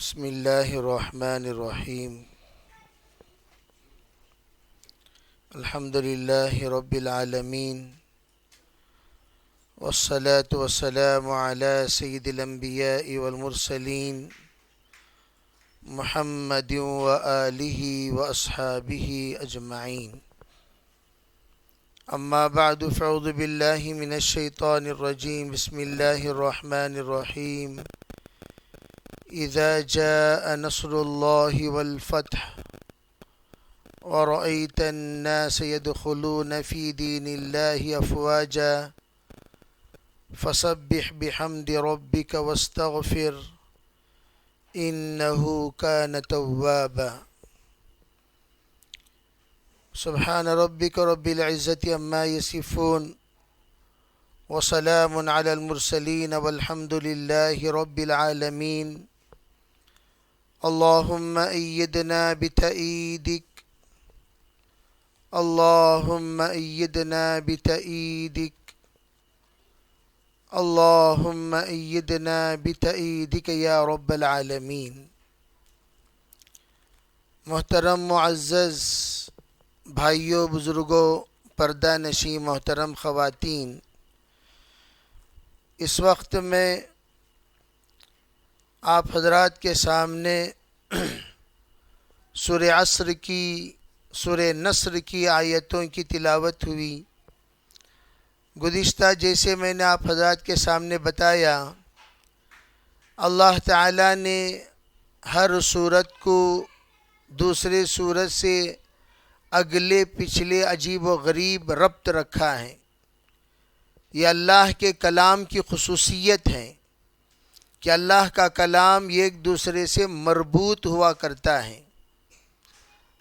بسم اللہ الرحمن الرحیم الحمد للہ رب العالمین والصلاة والسلام علی سید الانبیاء والمرسلین محمد وآلہ واصحابہ اجمعین اما بعد فاعوذ باللہ من الشیطان الرجیم بسم اللہ الرحمن الرحیم اذا جاء نصر الله والفتح ورأيت الناس يدخلون في دين الله أفواجا فسبح بحمد ربك واستغفر إنه كان توابا سبحان ربك رب العزة عما يصفون وسلام على المرسلين والحمد لله رب العالمين اللهم أيدنا بتأييدك اللهم أيدنا بتأييدك اللهم أيدنا بتأييدك يا رب العالمين۔ محترم معزز بھائیوں، بزرگوں، پردہ نشین محترم خواتین، اس وقت میں آپ حضرات کے سامنے سورہ عصر کی سورہ نصر کی آیتوں کی تلاوت ہوئی۔ گزشتہ جیسے میں نے آپ حضرات کے سامنے بتایا، اللہ تعالیٰ نے ہر صورت کو دوسرے صورت سے اگلے پچھلے عجیب و غریب ربط رکھا ہے۔ یہ اللہ کے کلام کی خصوصیت ہے کہ اللہ کا کلام ایک دوسرے سے مربوط ہوا کرتا ہے۔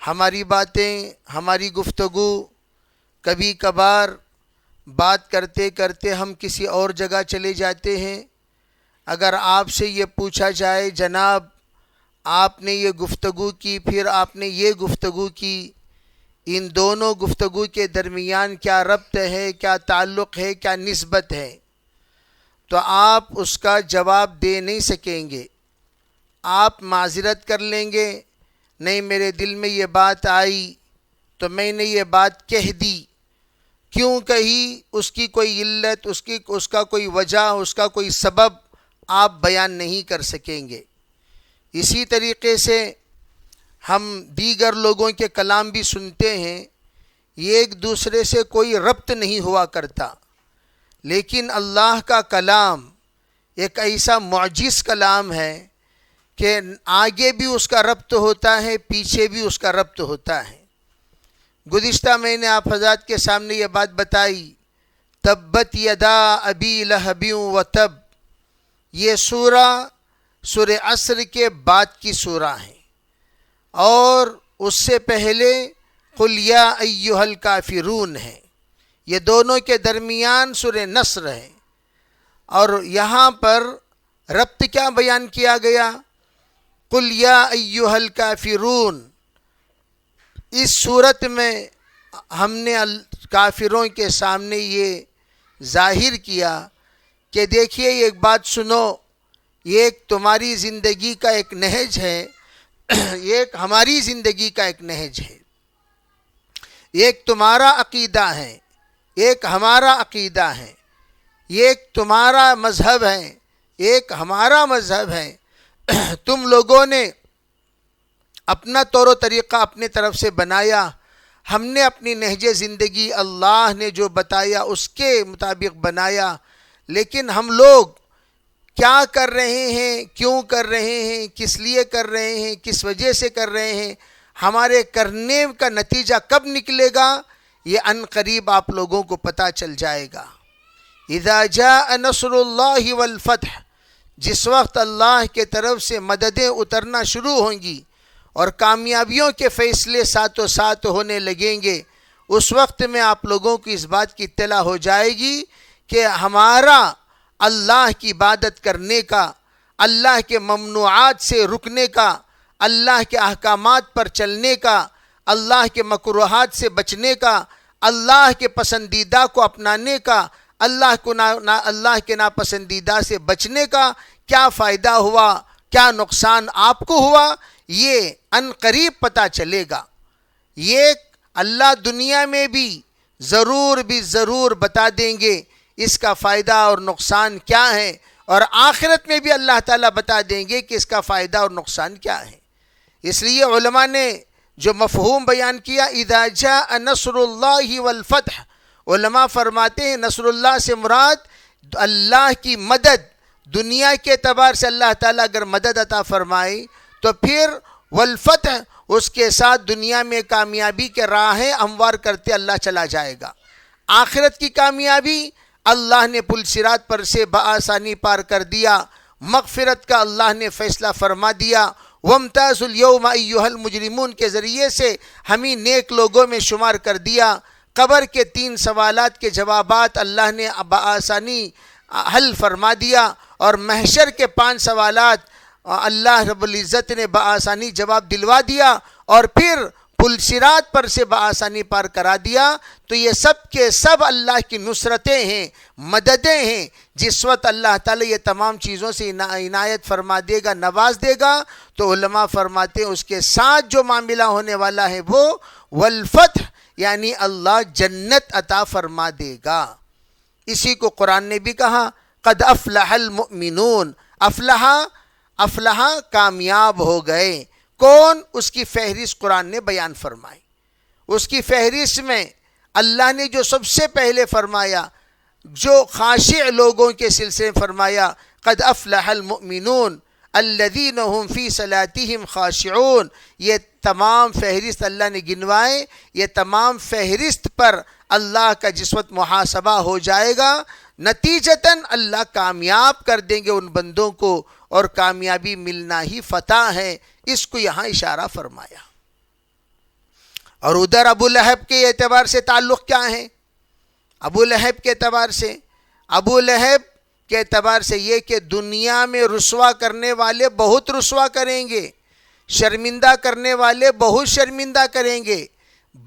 ہماری باتیں، ہماری گفتگو کبھی کبھار بات کرتے کرتے ہم کسی اور جگہ چلے جاتے ہیں۔ اگر آپ سے یہ پوچھا جائے جناب آپ نے یہ گفتگو کی، پھر آپ نے یہ گفتگو کی، ان دونوں گفتگو کے درمیان کیا ربط ہے، کیا تعلق ہے، کیا نسبت ہے، تو آپ اس کا جواب دے نہیں سکیں گے۔ آپ معذرت کر لیں گے، نہیں میرے دل میں یہ بات آئی تو میں نے یہ بات کہہ دی۔ کیوں کہی، اس کی کوئی علت، اس کا کوئی وجہ، اس کا کوئی سبب آپ بیان نہیں کر سکیں گے۔ اسی طریقے سے ہم دیگر لوگوں کے کلام بھی سنتے ہیں، یہ ایک دوسرے سے کوئی ربط نہیں ہوا کرتا، لیکن اللہ کا کلام ایک ایسا معجز کلام ہے کہ آگے بھی اس کا ربط ہوتا ہے، پیچھے بھی اس کا ربط ہوتا ہے۔ گزشتہ میں نے آپ حضرات کے سامنے یہ بات بتائی، تبت یدا ابی لہب وتب، یہ سورہ عصر کے بعد کی سورہ ہے، اور اس سے پہلے قل یا ایھا الکافرون ہے۔ یہ دونوں کے درمیان سورہ نصر ہے، اور یہاں پر ربط کیا بیان کیا گیا؟ قل یا ایھا الکافرون۔ اس صورت میں ہم نے کافروں کے سامنے یہ ظاہر کیا کہ دیکھیے ایک بات سنو، یہ ایک تمہاری زندگی کا ایک نہج ہے، ایک ہماری زندگی کا ایک نہج ہے، ایک تمہارا عقیدہ ہے، ایک ہمارا عقیدہ ہے، ایک تمہارا مذہب ہے، ایک ہمارا مذہب ہے۔ تم لوگوں نے اپنا طور و طریقہ اپنے طرف سے بنایا، ہم نے اپنی نہج زندگی اللہ نے جو بتایا اس کے مطابق بنایا، لیکن ہم لوگ کیا کر رہے ہیں، کیوں کر رہے ہیں، کس لیے کر رہے ہیں، کس وجہ سے کر رہے ہیں، ہمارے کرنے کا نتیجہ کب نکلے گا، یہ عن قریب آپ لوگوں کو پتہ چل جائے گا۔ اذا جاء نصر اللہ والفتح، جس وقت اللہ کے طرف سے مددیں اترنا شروع ہوں گی اور کامیابیوں کے فیصلے ساتھ و ساتھ ہونے لگیں گے، اس وقت میں آپ لوگوں کی اس بات کی اطلاع ہو جائے گی کہ ہمارا اللہ کی عبادت کرنے کا، اللہ کے ممنوعات سے رکنے کا، اللہ کے احکامات پر چلنے کا، اللہ کے مکروہات سے بچنے کا، اللہ کے پسندیدہ کو اپنانے کا، اللہ کے ناپسندیدہ سے بچنے کا کیا فائدہ ہوا؟ کیا نقصان آپ کو ہوا، یہ ان قریب پتہ چلے گا۔ یہ اللہ دنیا میں بھی ضرور بتا دیں گے اس کا فائدہ اور نقصان کیا ہے، اور آخرت میں بھی اللہ تعالیٰ بتا دیں گے کہ اس کا فائدہ اور نقصان کیا ہے۔ اس لیے علماء نے جو مفہوم بیان کیا، اذا جاء نصر اللہ والفتح، علماء فرماتے ہیں نصر اللہ سے مراد اللہ کی مدد، دنیا کے اعتبار سے اللہ تعالیٰ اگر مدد عطا فرمائے تو پھر والفتح، اس کے ساتھ دنیا میں کامیابی کے راہیں ہموار کرتے اللہ چلا جائے گا۔ آخرت کی کامیابی، اللہ نے پل صراط پر سے بآسانی پار کر دیا، مغفرت کا اللہ نے فیصلہ فرما دیا، وامتازوا اليوم ایھا المجرمون کے ذریعے سے ہمیں نیک لوگوں میں شمار کر دیا۔ قبر کے 3 سوالات کے جوابات اللہ نے بآسانی حل فرما دیا، اور محشر کے 5 سوالات اللہ رب العزت نے بآسانی جواب دلوا دیا، اور پھر پل صراط پر سے بآسانی پار کرا دیا۔ تو یہ سب کے سب اللہ کی نصرتیں ہیں، مددیں ہیں۔ جس وقت اللہ تعالیٰ یہ تمام چیزوں سے عنایت فرما دے گا، نواز دے گا، تو علماء فرماتے ہیں اس کے ساتھ جو معاملہ ہونے والا ہے وہ والفتح، یعنی اللہ جنت عطا فرما دے گا۔ اسی کو قرآن نے بھی کہا، قد افلح المؤمنون، افلح کامیاب ہو گئے۔ کون؟ اس کی فہرست قرآن نے بیان فرمائی۔ اس کی فہرست میں اللہ نے جو سب سے پہلے فرمایا، جو خاشع لوگوں کے سلسلے میں فرمایا، قد افلح المؤمنون الذین هم فی صلاتهم خاشعون، یہ تمام فہرست اللہ نے گنوائے۔ یہ تمام فہرست پر اللہ کا جس وقت محاسبہ ہو جائے گا، نتیجتاً اللہ کامیاب کر دیں گے ان بندوں کو، اور کامیابی ملنا ہی فتح ہے، اس کو یہاں اشارہ فرمایا۔ اور ادھر ابو لہب کے اعتبار سے تعلق کیا ہے؟ ابو لہب کے اعتبار سے، ابو لہب کے اعتبار سے یہ کہ دنیا میں رسوا کرنے والے بہت رسوا کریں گے، شرمندہ کرنے والے بہت شرمندہ کریں گے،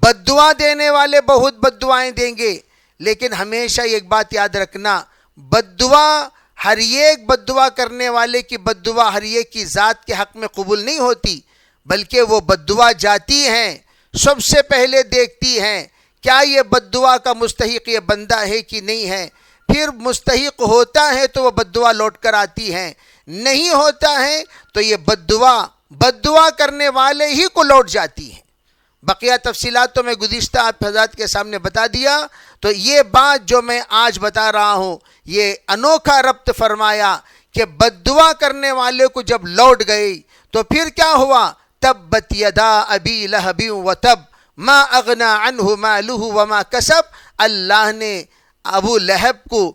بد دعا دینے والے بہت بد دعائیں دیں گے۔ لیکن ہمیشہ ایک بات یاد رکھنا، بد دعا، ہر ایک بد دعا کرنے والے کی بد دعا ہر ایک کی ذات کے حق میں قبول نہیں ہوتی، بلکہ وہ بد دعا جاتی ہیں، سب سے پہلے دیکھتی ہیں کیا یہ بد دعا کا مستحق یہ بندہ ہے کہ نہیں ہے، پھر مستحق ہوتا ہے تو وہ بد دعا لوٹ کر آتی ہے، نہیں ہوتا ہے تو یہ بد دعا کرنے والے ہی کو لوٹ جاتی ہے۔ بقیہ تفصیلات تو میں گزشتہ آپ حضرات کے سامنے بتا دیا۔ تو یہ بات جو میں آج بتا رہا ہوں، یہ انوکھا ربط فرمایا کہ بد دعا کرنے والے کو جب لوٹ گئی تو پھر کیا ہوا؟ تبت یدا ابی لہب وتب ما اغنی عنہ مالہ وما کسب، اللہ نے ابو لہب کو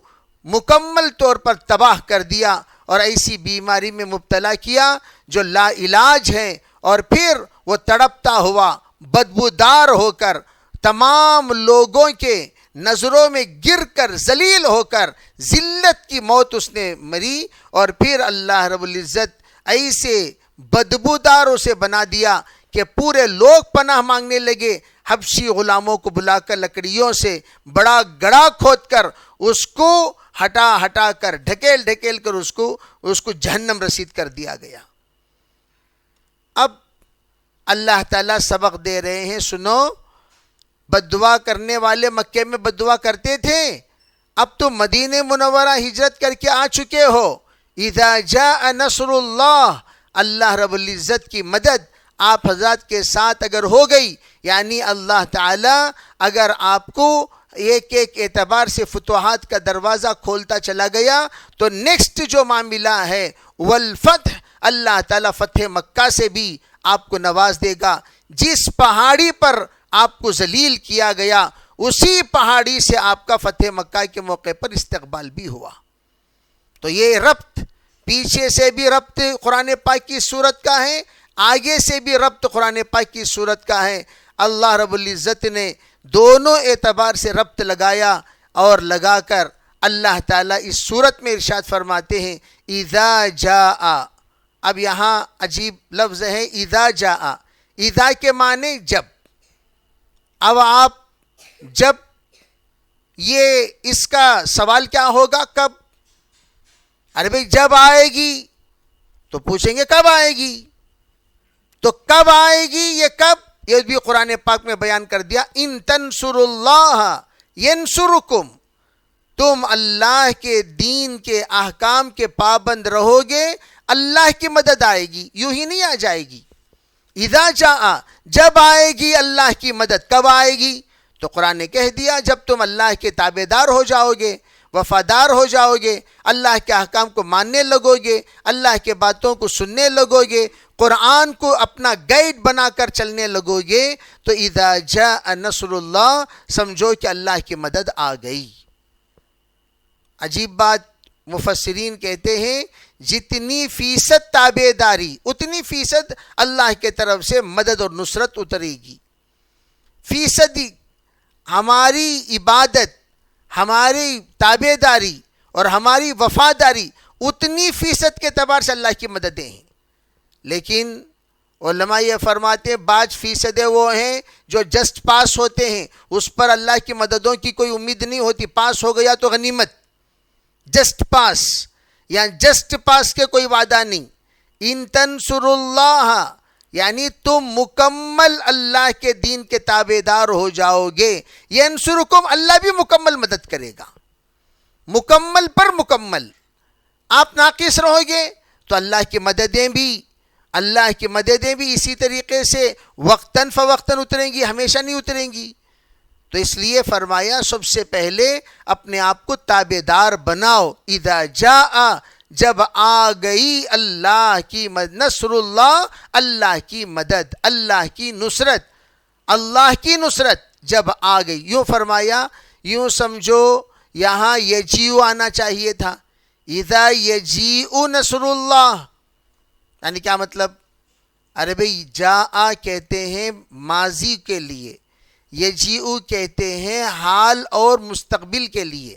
مکمل طور پر تباہ کر دیا اور ایسی بیماری میں مبتلا کیا جو لا علاج ہے، اور پھر وہ تڑپتا ہوا بدبودار ہو کر تمام لوگوں کے نظروں میں گر کر ذلیل ہو کر ذلت کی موت اس نے مری، اور پھر اللہ رب العزت ایسے بدبودار اسے بنا دیا کہ پورے لوگ پناہ مانگنے لگے، حبشی غلاموں کو بلا کر لکڑیوں سے بڑا گڑھا کھود کر اس کو ہٹا کر ڈھکیل کر اس کو جہنم رسید کر دیا گیا۔ اب اللہ تعالیٰ سبق دے رہے ہیں، سنو، بد دعا کرنے والے مکے میں بد دعا کرتے تھے، اب تو مدینہ منورہ ہجرت کر کے آ چکے ہو، اذا جاء نصر اللہ، اللہ رب العزت کی مدد آپ حضرات کے ساتھ اگر ہو گئی، یعنی اللہ تعالیٰ اگر آپ کو ایک ایک اعتبار سے فتوحات کا دروازہ کھولتا چلا گیا، تو نیکسٹ جو معاملہ ہے والفتح، اللہ تعالیٰ فتح مکہ سے بھی آپ کو نواز دے گا۔ جس پہاڑی پر آپ کو ذلیل کیا گیا، اسی پہاڑی سے آپ کا فتح مکہ کے موقع پر استقبال بھی ہوا۔ تو یہ ربط، پیچھے سے بھی ربط قرآن پاک کی صورت کا ہے، آگے سے بھی ربط قرآن پاک کی صورت کا ہے۔ اللہ رب العزت نے دونوں اعتبار سے ربط لگایا، اور لگا کر اللہ تعالیٰ اس صورت میں ارشاد فرماتے ہیں اذا جاء۔ اب یہاں عجیب لفظ ہے اذا جاء، اذا کے معنی جب۔ اب آپ جب، یہ اس کا سوال کیا ہوگا؟ کب؟ ارے بھئی جب آئے گی تو پوچھیں گے کب آئے گی؟ تو کب آئے گی، یہ کب، یہ بھی قرآن پاک میں بیان کر دیا، ان تنصروا اللہ ینصرکم، تم اللہ کے دین کے احکام کے پابند رہو گے، اللہ کی مدد آئے گی، یوں ہی نہیں آ جائے گی۔ اذا جاء، جب آئے گی اللہ کی مدد، کب آئے گی؟ تو قرآن نے کہہ دیا جب تم اللہ کے تابعدار ہو جاؤ گے، وفادار ہو جاؤ گے، اللہ کے احکام کو ماننے لگو گے، اللہ کے باتوں کو سننے لگو گے، قرآن کو اپنا گائیڈ بنا کر چلنے لگو گے، تو اذا جاء نصر اللہ، سمجھو کہ اللہ کی مدد آ گئی۔ عجیب بات، مفسرین کہتے ہیں جتنی فیصد تابع داری اتنی فیصد اللہ کے طرف سے مدد اور نصرت اترے گی۔ فیصدی ہماری عبادت، ہماری تابع داری اور ہماری وفاداری اتنی فیصد کے اعتبار سے اللہ کی مددیں ہیں، لیکن علماء یہ فرماتے ہیں بعض فیصدیں وہ ہیں جو جسٹ پاس ہوتے ہیں، اس پر اللہ کی مددوں کی کوئی امید نہیں ہوتی، پاس ہو گیا تو غنیمت، جسٹ پاس، یا جسٹ پاس کے کوئی وعدہ نہیں۔ ان تنصروا اللہ، یعنی تم مکمل اللہ کے دین کے تابعدار ہو جاؤ گے، ینصرکم، اللہ بھی مکمل مدد کرے گا، مکمل پر مکمل۔ آپ ناقص رہو گے تو اللہ کی مددیں بھی اسی طریقے سے وقتاً فوقتاً اتریں گی، ہمیشہ نہیں اتریں گی۔ تو اس لیے فرمایا سب سے پہلے اپنے آپ کو تابعدار بناؤ۔ اذا جاء، جب آ گئی اللہ کی مدد، نصر اللہ، اللہ کی مدد، اللہ کی نصرت جب آ گئی۔ یوں فرمایا، یوں سمجھو یہاں یجیء آنا چاہیے تھا، اذا یجیء نصر اللہ، یعنی کیا مطلب؟ ارے بھئی جاء کہتے ہیں ماضی کے لیے، یجیء کہتے ہیں حال اور مستقبل کے لیے۔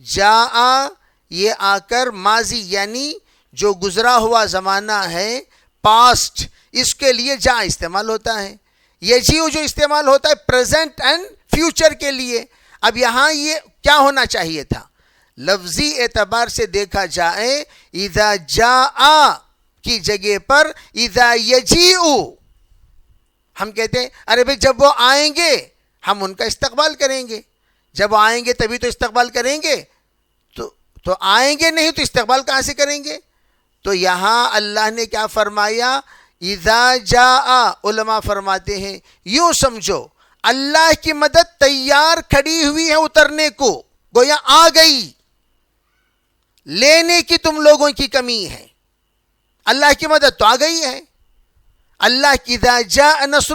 جاء یہ آ کر ماضی یعنی جو گزرا ہوا زمانہ ہے، پاسٹ، اس کے لیے جاء استعمال ہوتا ہے۔ یجیء جو استعمال ہوتا ہے پریزنٹ اینڈ فیوچر کے لیے۔ اب یہاں یہ کیا ہونا چاہیے تھا؟ لفظی اعتبار سے دیکھا جائے اذا جاء کی جگہ پر اذا یجیء، ہم کہتے ہیں ارے بھئی جب وہ آئیں گے ہم ان کا استقبال کریں گے، جب آئیں گے تبھی تو استقبال کریں گے، تو آئیں گے نہیں تو استقبال کہاں سے کریں گے؟ تو یہاں اللہ نے کیا فرمایا؟ اذا جاء، علماء فرماتے ہیں یوں سمجھو اللہ کی مدد تیار کھڑی ہوئی ہے اترنے کو، گویا آ گئی، لینے کی تم لوگوں کی کمی ہے، اللہ کی مدد تو آ گئی ہے۔ اللہ کی اذا جاء نصر